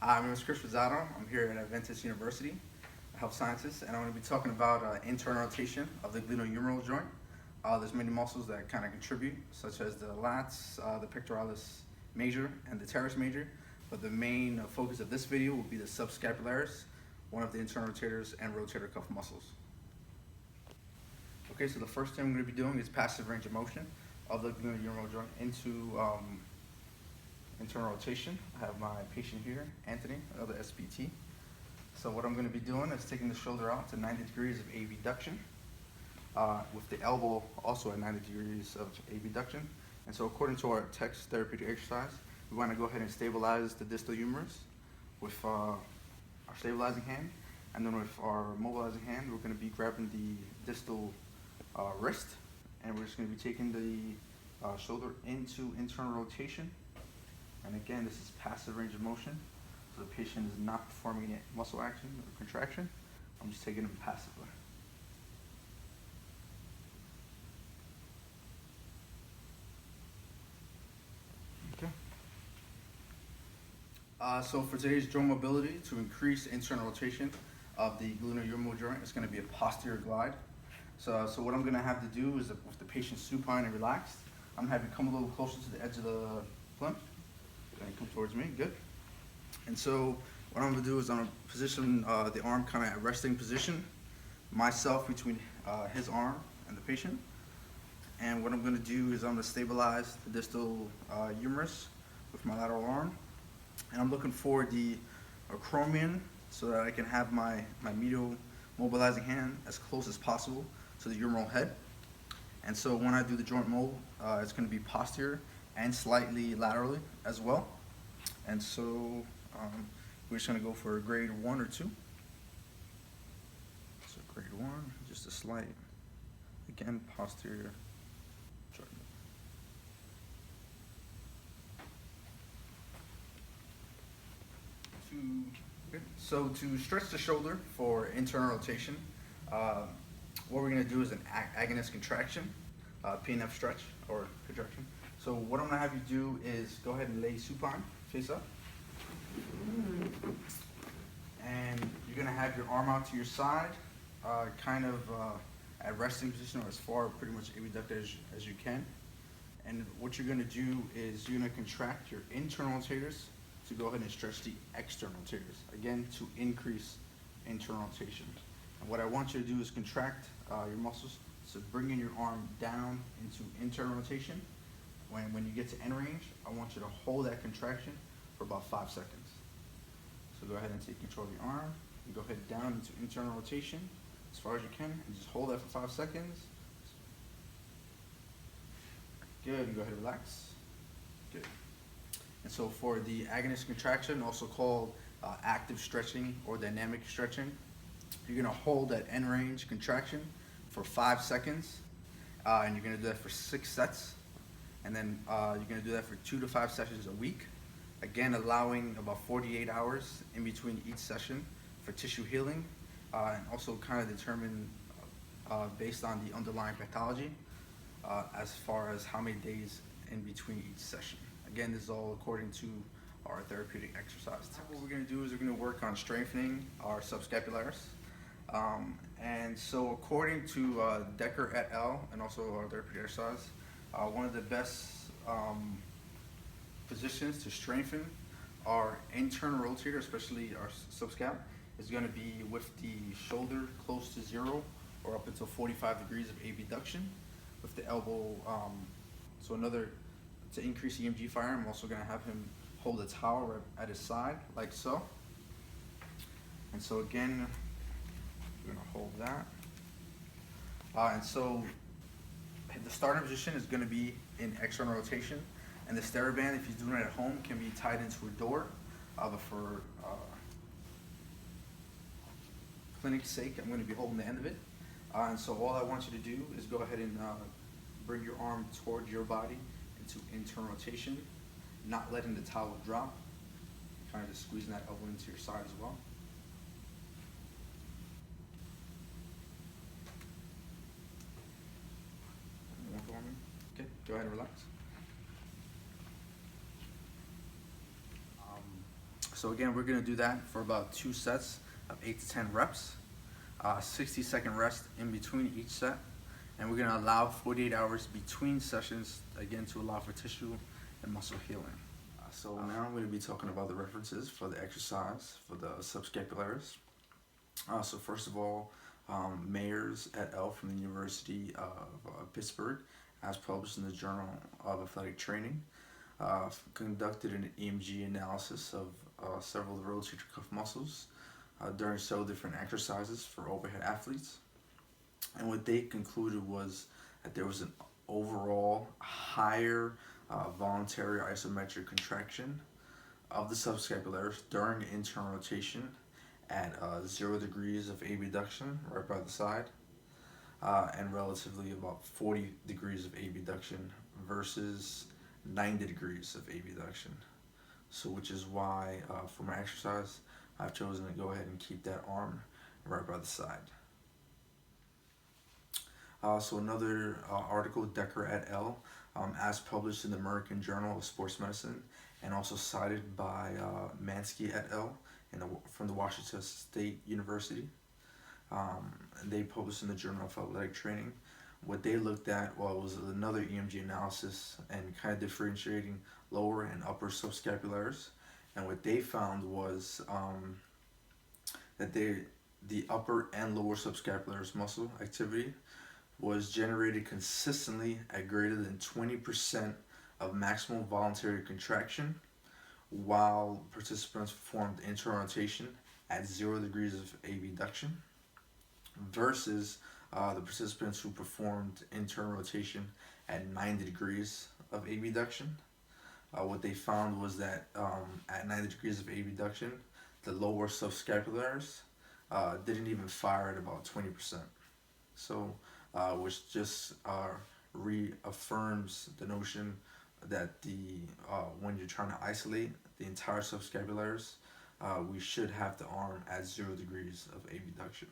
My name is Chris Rosado. I'm here at Adventist University, a health scientist, and I'm going to be talking about internal rotation of the glenohumeral joint. There's many muscles that kind of contribute, such as the lats, the pectoralis major, and the teres major. But the main focus of this video will be the subscapularis, one of the internal rotators and rotator cuff muscles. Okay, so the first thing I'm going to be doing is passive range of motion of the glenohumeral joint into internal rotation. I have my patient here, Anthony, another SPT. So what I'm going to be doing is taking the shoulder out to 90 degrees of abduction, with the elbow also at 90 degrees of abduction. And so according to our text therapeutic exercise, we want to go ahead and stabilize the distal humerus with our stabilizing hand. And then with our mobilizing hand, we're going to be grabbing the distal wrist, and we're just going to be taking the shoulder into internal rotation. And again, this is passive range of motion, so the patient is not performing any muscle action or contraction. I'm just taking them passively. Okay. So for today's joint mobility, to increase internal rotation of the glenohumeral joint, it's going to be a posterior glide. So what I'm going to have to do is, with the patient supine and relaxed, I'm going to have you come a little closer to the edge of the plinth. And come towards me, good. And so what I'm gonna do is I'm gonna position the arm kind of at resting position, myself between his arm and the patient. And what I'm gonna do is I'm gonna stabilize the distal humerus with my lateral arm. And I'm looking for the acromion so that I can have my medial mobilizing hand as close as possible to the humeral head. And so when I do the joint mold, it's gonna be posterior and slightly laterally as well. And so we're just going to go for a grade 1 or 2. So grade 1, just a slight, again, posterior joint mold. So to stretch the shoulder for internal rotation, what we're going to do is an agonist contraction, PNF stretch or contraction. So what I'm going to have you do is go ahead and lay supine, face up. And you're going to have your arm out to your side, kind of at resting position or as far pretty much abducted as you can. And what you're going to do is you're going to contract your internal rotators to go ahead and stretch the external rotators, again, to increase internal rotation. And what I want you to do is contract your muscles, so bringing your arm down into internal rotation. When you get to end range, I want you to hold that contraction for about 5 seconds. So go ahead and take control of your arm, and go ahead down into internal rotation as far as you can, and just hold that for 5 seconds. Good, and go ahead and relax. Good. And so for the agonist contraction, also called active stretching or dynamic stretching, you're gonna hold that end range contraction for 5 seconds, and you're gonna do that for 6 sets. And then you're going to do that for 2 to 5 sessions a week. Again, allowing about 48 hours in between each session for tissue healing, and also kind of determine based on the underlying pathology as far as how many days in between each session. Again, this is all according to our therapeutic exercise text. What we're going to do is we're going to work on strengthening our subscapularis. And so according to Decker et al. And also our therapeutic exercise, one of the best positions to strengthen our internal rotator, especially our subscap, is going to be with the shoulder close to 0 or up until 45 degrees of abduction, with the elbow. So to increase EMG fire, I'm also going to have him hold a towel right at his side, like so. And so again, we're going to hold that. And so the starting position is going to be in external rotation, and the TheraBand, if you're doing it at home, can be tied into a door. But for clinic's sake, I'm going to be holding the end of it. And so all I want you to do is go ahead and bring your arm towards your body into internal rotation, not letting the towel drop, kind of just squeezing that elbow into your side as well. Okay, go ahead and relax. So again, we're gonna do that for about 2 sets of 8 to 10 reps, 60-second rest in between each set, and we're gonna allow 48 hours between sessions, again, to allow for tissue and muscle healing. So now I'm gonna be talking about the references for the exercise for the subscapularis. So first of all, Mayers et al. From the University of Pittsburgh, as published in the Journal of Athletic Training, conducted an EMG analysis of several of the rotator cuff muscles during several different exercises for overhead athletes. And what they concluded was that there was an overall higher voluntary isometric contraction of the subscapularis during internal rotation at 0 degrees of abduction right by the side, and relatively about 40 degrees of abduction versus 90 degrees of abduction. So which is why for my exercise I've chosen to go ahead and keep that arm right by the side. So another article, Decker et al., as published in the American Journal of Sports Medicine, and also cited by Mansky et al. From the Washington State University. They published in the Journal of Athletic Training. What they looked at was another EMG analysis and kind of differentiating lower and upper subscapularis. And what they found was that the upper and lower subscapularis muscle activity was generated consistently at greater than 20% of maximal voluntary contraction, while participants performed internal rotation at 0 degrees of abduction versus the participants who performed internal rotation at 90 degrees of abduction. What they found was that at 90 degrees of abduction, the lower subscapularis didn't even fire at about 20%. So, which just reaffirms the notion that when you're trying to isolate the entire subscapularis, we should have the arm at 0 degrees of abduction.